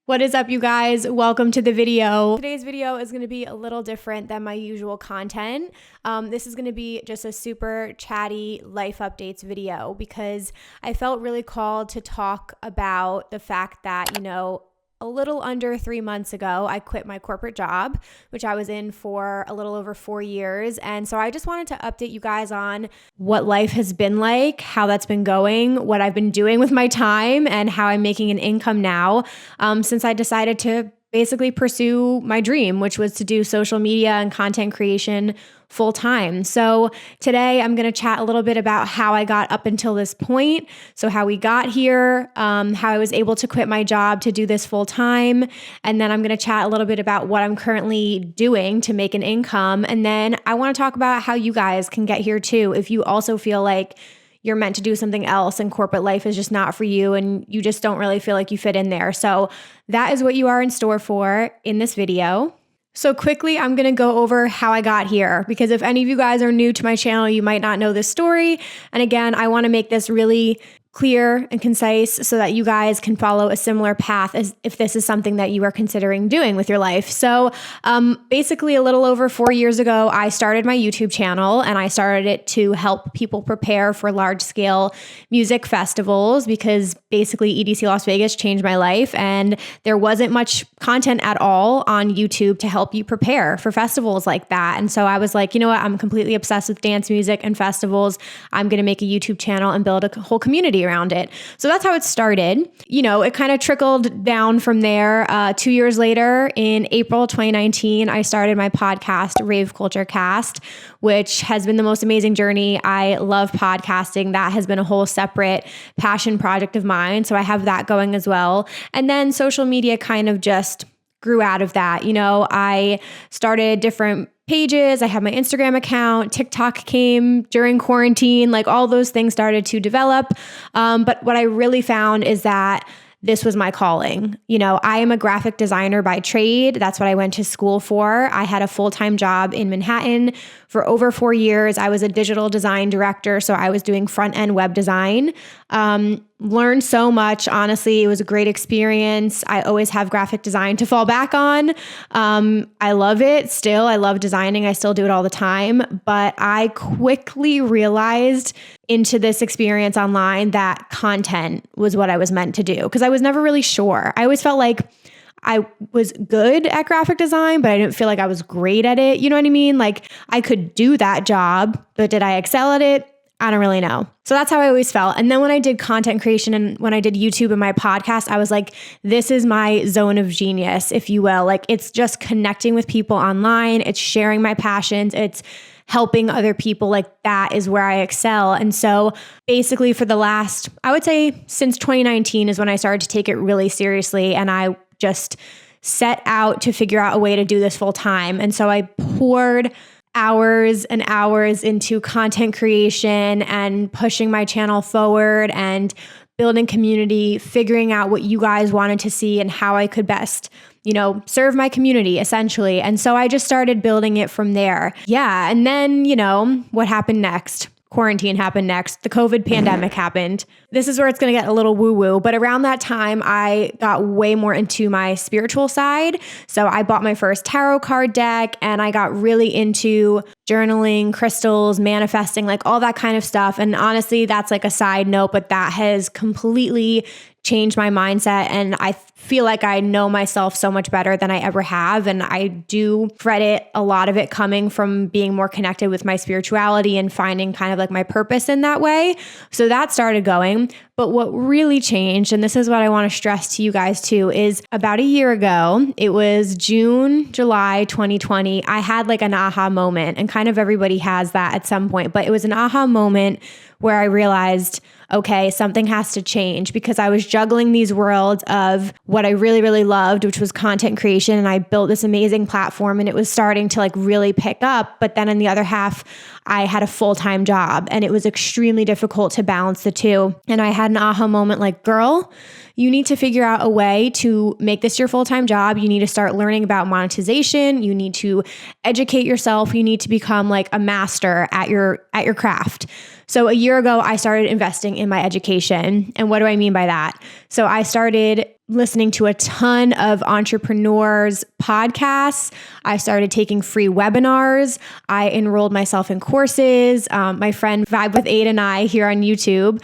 What is up, you guys? Welcome to the video. Today's video is going to be a little different than my usual content. This is going to be just a super chatty life updates video because I felt really called to talk about the fact that, a little under 3 months ago, I quit my corporate job, which I was in for a little over 4 years. And so I just wanted to update you guys on what life has been like, how that's been going, what I've been doing with my time, and how I'm making an income now since I decided to basically pursue my dream, which was to do social media and content creation full time. So today I'm going to chat a little bit about how I got up until this point. So how we got here, how I was able to quit my job to do this full time. And then I'm going to chat a little bit about what I'm currently doing to make an income. And then I want to talk about how you guys can get here too. If you also feel like you're meant to do something else and corporate life is just not for you and you just don't really feel like you fit in there. So that is what you are in store for in this video. So quickly, I'm going to go over how I got here because if any of you guys are new to my channel, you might not know this story. And again, I want to make this really clear and concise so that you guys can follow a similar path as if this is something that you are considering doing with your life. So basically a little over 4 years ago, I started my YouTube channel and I started it to help people prepare for large scale music festivals because basically EDC Las Vegas changed my life and there wasn't much content at all on YouTube to help you prepare for festivals like that. And so I was like, you know what? I'm completely obsessed with dance music and festivals. I'm going to make a YouTube channel and build a whole community around it. So that's how it started. It kind of trickled down from there. 2 years later, in April 2019, I started my podcast, Rave Culture Cast, which has been the most amazing journey. I love podcasting. That has been a whole separate passion project of mine. So I have that going as well. And then social media kind of just grew out of that. I started different pages. I have my Instagram account. TikTok came during quarantine. Like all those things started to develop. But what I really found is that this was my calling. I am a graphic designer by trade. That's what I went to school for. I had a full-time job in Manhattan for over 4 years. I was a digital design director, so I was doing front-end web design. Learned so much. Honestly, it was a great experience. I always have graphic design to fall back on. I love it still. I love designing. I still do it all the time. But I quickly realized into this experience online that content was what I was meant to do because I was never really sure. I always felt like I was good at graphic design, but I didn't feel like I was great at it. You know what I mean? Like I could do that job, but did I excel at it? I don't really know. So that's how I always felt. And then when I did content creation and when I did YouTube and my podcast, I was like, this is my zone of genius, if you will. Like it's just connecting with people online. It's sharing my passions. It's helping other people. Like that is where I excel. And so basically for the last, I would say since 2019 is when I started to take it really seriously. And I just set out to figure out a way to do this full time. And so I poured hours and hours into content creation and pushing my channel forward and building community, figuring out what you guys wanted to see and how I could best, serve my community essentially. And so I just started building it from there. Yeah. And then, what happened next? Quarantine happened next. The COVID pandemic happened. This is where it's going to get a little woo-woo. But around that time, I got way more into my spiritual side. So I bought my first tarot card deck and I got really into journaling, crystals, manifesting, like all that kind of stuff. And honestly, that's like a side note, but that has completely changed my mindset. And I feel like I know myself so much better than I ever have. And I do credit a lot of it coming from being more connected with my spirituality and finding kind of like my purpose in that way. So that started going. But what really changed, and this is what I want to stress to you guys too, is about a year ago, it was July 2020, I had like an aha moment, and kind of everybody has that at some point, but it was an aha moment where I realized, okay, something has to change because I was juggling these worlds of what I really, really loved, which was content creation. And I built this amazing platform and it was starting to like really pick up. But then in the other half, I had a full-time job and it was extremely difficult to balance the two. And I had an aha moment like, girl, you need to figure out a way to make this your full-time job. You need to start learning about monetization. You need to educate yourself. You need to become like a master at your craft. So a year ago, I started investing in my education. And what do I mean by that? So I started listening to a ton of entrepreneurs' podcasts. I started taking free webinars. I enrolled myself in courses. My friend Vibe with Aid and I here on YouTube,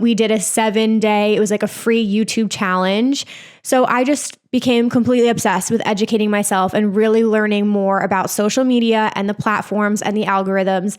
we did a 7-day, it was like a free YouTube challenge. So I just became completely obsessed with educating myself and really learning more about social media and the platforms and the algorithms.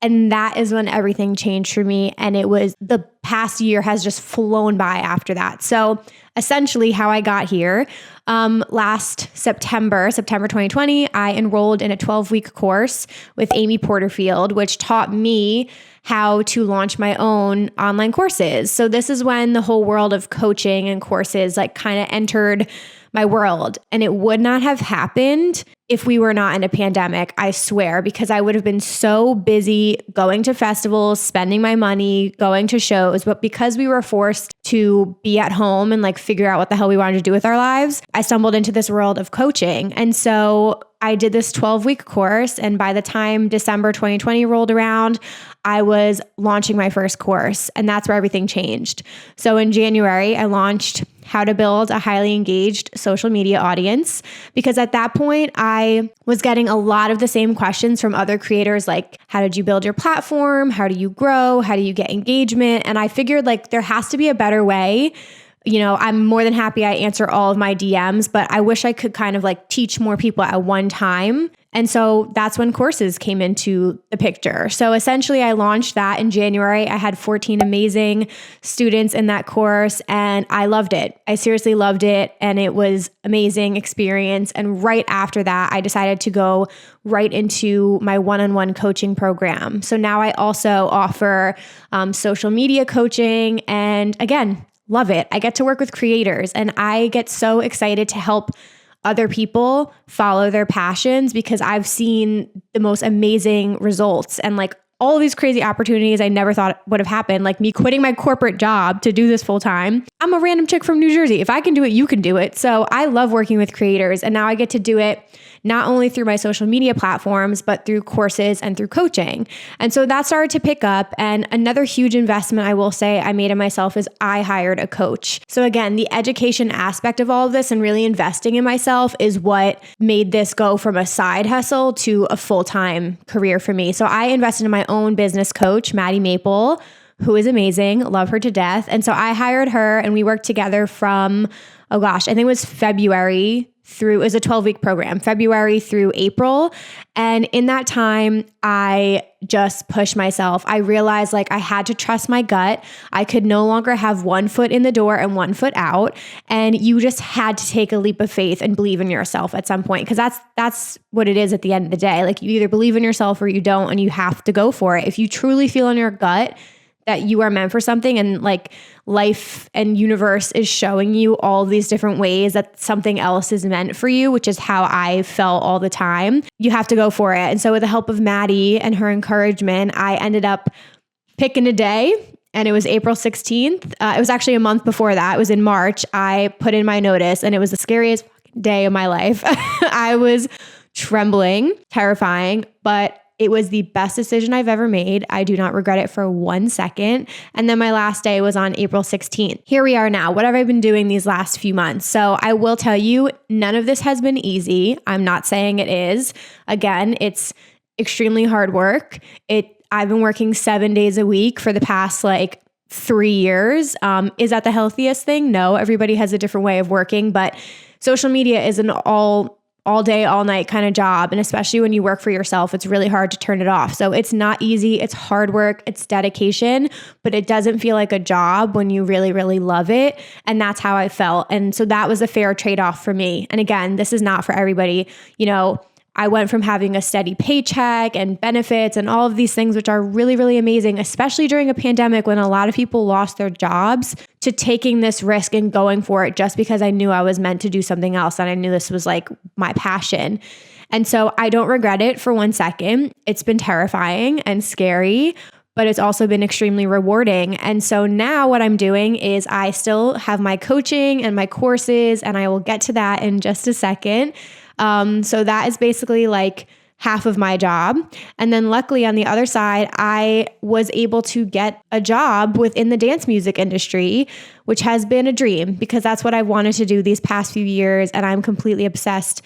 And that is when everything changed for me. And it was the past year has just flown by after that. So essentially how I got here, last September 2020, I enrolled in a 12-week course with Amy Porterfield, which taught me how to launch my own online courses. So this is when the whole world of coaching and courses like kind of entered my world. And it would not have happened if we were not in a pandemic, I swear, because I would have been so busy going to festivals, spending my money, going to shows. But because we were forced to be at home and like figure out what the hell we wanted to do with our lives, I stumbled into this world of coaching. And so I did this 12-week course. And by the time December 2020 rolled around, I was launching my first course. And that's where everything changed. So in January, I launched How to Build a Highly Engaged Social Media Audience, because at that point, I was getting a lot of the same questions from other creators, like, how did you build your platform? How do you grow? How do you get engagement? And I figured like there has to be a better way. You know, I'm more than happy I answer all of my DMs, but I wish I could kind of like teach more people at one time. And so that's when courses came into the picture. So essentially I launched that in January. I had 14 amazing students in that course and I loved it. I seriously loved it. And it was amazing experience. And right after that, I decided to go right into my one-on-one coaching program. So now I also offer social media coaching, and again, love it. I get to work with creators and I get so excited to help other people follow their passions because I've seen the most amazing results and like all these crazy opportunities I never thought would have happened, like me quitting my corporate job to do this full time. I'm a random chick from New Jersey. If I can do it, you can do it. So I love working with creators, and now I get to do it not only through my social media platforms, but through courses and through coaching. And so that started to pick up. And another huge investment I will say I made in myself is I hired a coach. So again, the education aspect of all of this and really investing in myself is what made this go from a side hustle to a full-time career for me. So I invested in my own business coach, Maddie Maple, who is amazing. Love her to death. And so I hired her and we worked together from, I think it was February through, it was a 12-week program, February through April. And in that time, I just pushed myself. I realized like I had to trust my gut. I could no longer have one foot in the door and one foot out. And you just had to take a leap of faith and believe in yourself at some point. Because that's what it is at the end of the day. Like you either believe in yourself or you don't, and you have to go for it. If you truly feel in your gut that you are meant for something, and like life and universe is showing you all these different ways that something else is meant for you, which is how I felt all the time, you have to go for it. And so with the help of Maddie and her encouragement, I ended up picking a day, and it was April 16th. It was actually a month before that. It was in March. I put in my notice and it was the scariest day of my life. I was trembling, terrifying, but it was the best decision I've ever made. I do not regret it for 1 second. And then my last day was on April 16th. Here we are now. What have I been doing these last few months? So I will tell you, none of this has been easy. I'm not saying it is. Again, it's extremely hard work. I've been working 7 days a week for the past 3 years. Is that the healthiest thing? No, everybody has a different way of working, but social media is an all day, all night kind of job. And especially when you work for yourself, it's really hard to turn it off. So it's not easy. It's hard work. It's dedication, but it doesn't feel like a job when you really, really love it. And that's how I felt. And so that was a fair trade-off for me. And again, this is not for everybody. You know, I went from having a steady paycheck and benefits and all of these things, which are really, really amazing, especially during a pandemic when a lot of people lost their jobs, to taking this risk and going for it just because I knew I was meant to do something else. And I knew this was like my passion. And so I don't regret it for 1 second. It's been terrifying and scary, but it's also been extremely rewarding. And so now what I'm doing is I still have my coaching and my courses, and I will get to that in just a second. So that is basically like half of my job. And then luckily on the other side, I was able to get a job within the dance music industry, which has been a dream because that's what I've wanted to do these past few years. And I'm completely obsessed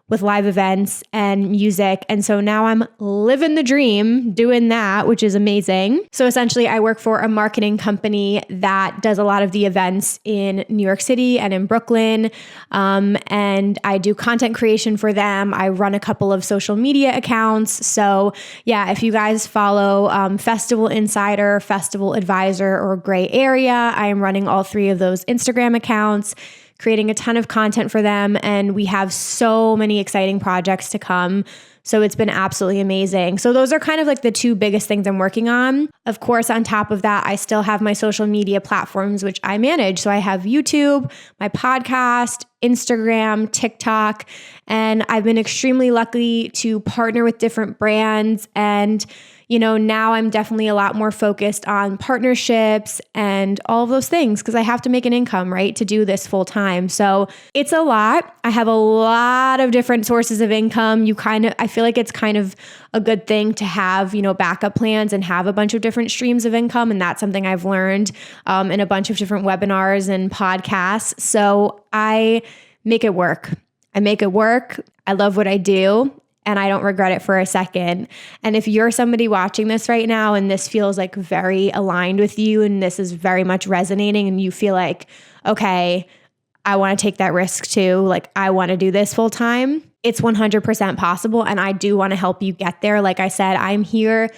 with live events and music. And so now I'm living the dream doing that, which is amazing. So essentially I work for a marketing company that does a lot of the events in New York City and in Brooklyn. And I do content creation for them. I run a couple of social media accounts. So yeah, if you guys follow Festival Insider, Festival Advisor, or Gray Area, I am running all three of those Instagram accounts, creating a ton of content for them. And we have so many exciting projects to come. So it's been absolutely amazing. So those are kind of like the two biggest things I'm working on. Of course, on top of that, I still have my social media platforms, which I manage. So I have YouTube, my podcast, Instagram, TikTok, and I've been extremely lucky to partner with different brands. And now I'm definitely a lot more focused on partnerships and all of those things because I have to make an income, right, to do this full time. So it's a lot. I have a lot of different sources of income. I feel like it's kind of a good thing to have, backup plans and have a bunch of different streams of income. And that's something I've learned in a bunch of different webinars and podcasts. So I make it work. I love what I do. And I don't regret it for a second. And if you're somebody watching this right now and this feels like very aligned with you and this is very much resonating and you feel like, okay, I want to take that risk too, like I want to do this full time, it's 100% possible. And I do want to help you get there. Like I said, I'm here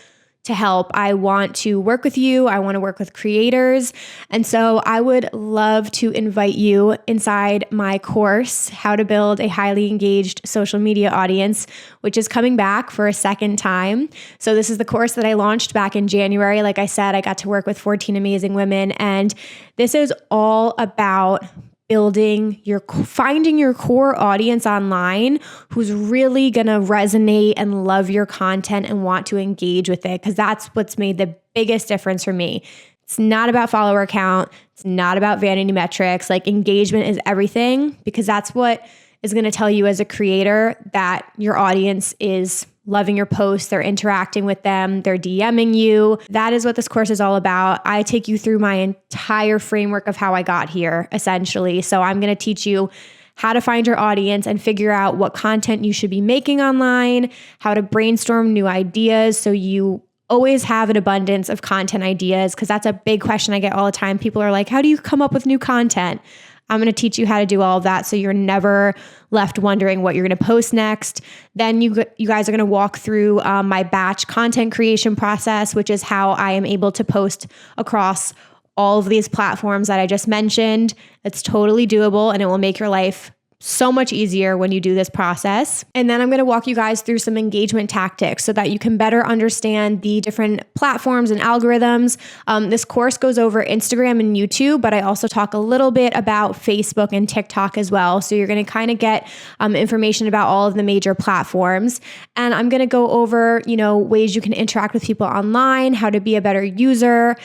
to help. I want to work with you. I want to work with creators. And so I would love to invite you inside my course, How to Build a Highly Engaged Social Media Audience, which is coming back for a second time. So this is the course that I launched back in January. Like I said, I got to work with 14 amazing women. And this is all about finding your core audience online who's really going to resonate and love your content and want to engage with it, because that's what's made the biggest difference for me. It's not about follower count. It's not about vanity metrics. Like, engagement is everything, because that's what is going to tell you as a creator that your audience is loving your posts, they're interacting with them, they're DMing you. That is what this course is all about. I take you through my entire framework of how I got here, essentially. So I'm going to teach you how to find your audience and figure out what content you should be making online, how to brainstorm new ideas so you always have an abundance of content ideas, because that's a big question I get all the time. People are like, how do you come up with new content? I'm going to teach you how to do all of that so you're never left wondering what you're going to post next. Then you guys are going to walk through my batch content creation process, which is how I am able to post across all of these platforms that I just mentioned. It's totally doable, and it will make your life so much easier when you do this process. And then I'm going to walk you guys through some engagement tactics so that you can better understand the different platforms and algorithms. This course goes over Instagram and YouTube, but I also talk a little bit about Facebook and TikTok as well. So you're going to kind of get information about all of the major platforms. And I'm going to go over, ways you can interact with people online, how to be a better user.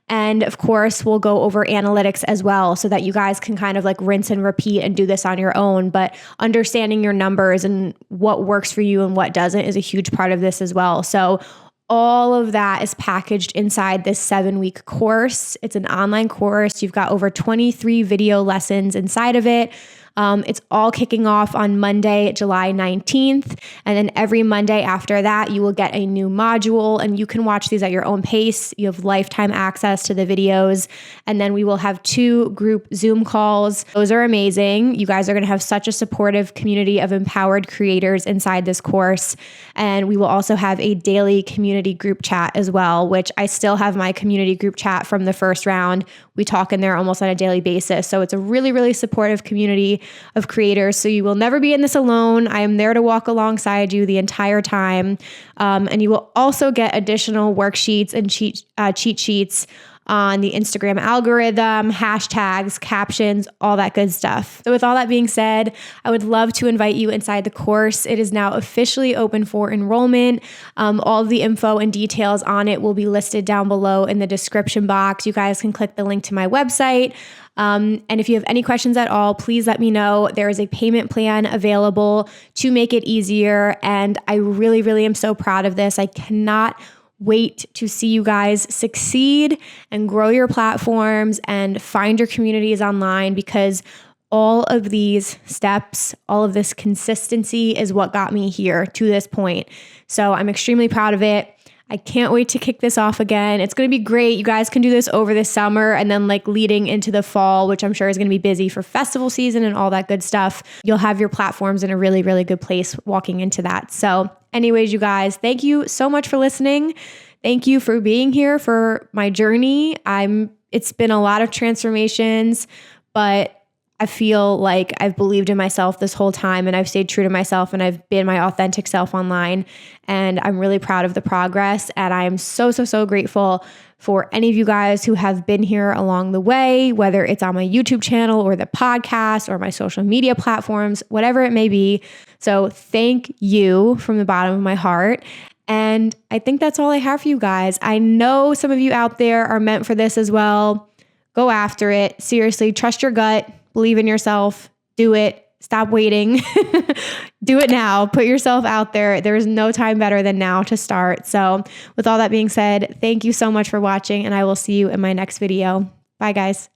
And of course, we'll go over analytics as well so that you guys can kind of like rinse and repeat and do this on your own. But understanding your numbers and what works for you and what doesn't is a huge part of this as well. So all of that is packaged inside this 7-week course. It's an online course. You've got over 23 video lessons inside of it. It's all kicking off on Monday, July 19th. And then every Monday after that, you will get a new module, and you can watch these at your own pace. You have lifetime access to the videos. And then we will have 2 group Zoom calls. Those are amazing. You guys are going to have such a supportive community of empowered creators inside this course. And we will also have a daily community group chat as well, which I still have my community group chat from the first round. We talk in there almost on a daily basis. So it's a really, really supportive community of creators. So you will never be in this alone. I am there to walk alongside you the entire time. And you will also get additional worksheets and cheat sheets on the Instagram algorithm, hashtags, captions, all that good stuff. So with all that being said, I would love to invite you inside the course. It is now officially open for enrollment. All of the info and details on it will be listed down below in the description box. You guys can click the link to my website. And if you have any questions at all, please let me know. There is a payment plan available to make it easier. And I really, really am so proud of this. I cannot wait to see you guys succeed and grow your platforms and find your communities online, because all of these steps, all of this consistency is what got me here to this point. So I'm extremely proud of it. I can't wait to kick this off again. It's going to be great. You guys can do this over the summer and then like leading into the fall, which I'm sure is going to be busy for festival season and all that good stuff. You'll have your platforms in a really, really good place walking into that. So anyways, you guys, thank you so much for listening. Thank you for being here for my journey. It's been a lot of transformations, but I feel like I've believed in myself this whole time, and I've stayed true to myself, and I've been my authentic self online. And I'm really proud of the progress. And I'm so, so, so grateful for any of you guys who have been here along the way, whether it's on my YouTube channel or the podcast or my social media platforms, whatever it may be. So thank you from the bottom of my heart. And I think that's all I have for you guys. I know some of you out there are meant for this as well. Go after it. Seriously, trust your gut. Believe in yourself. Do it. Stop waiting. Do it now. Put yourself out there. There is no time better than now to start. So with all that being said, thank you so much for watching, and I will see you in my next video. Bye, guys.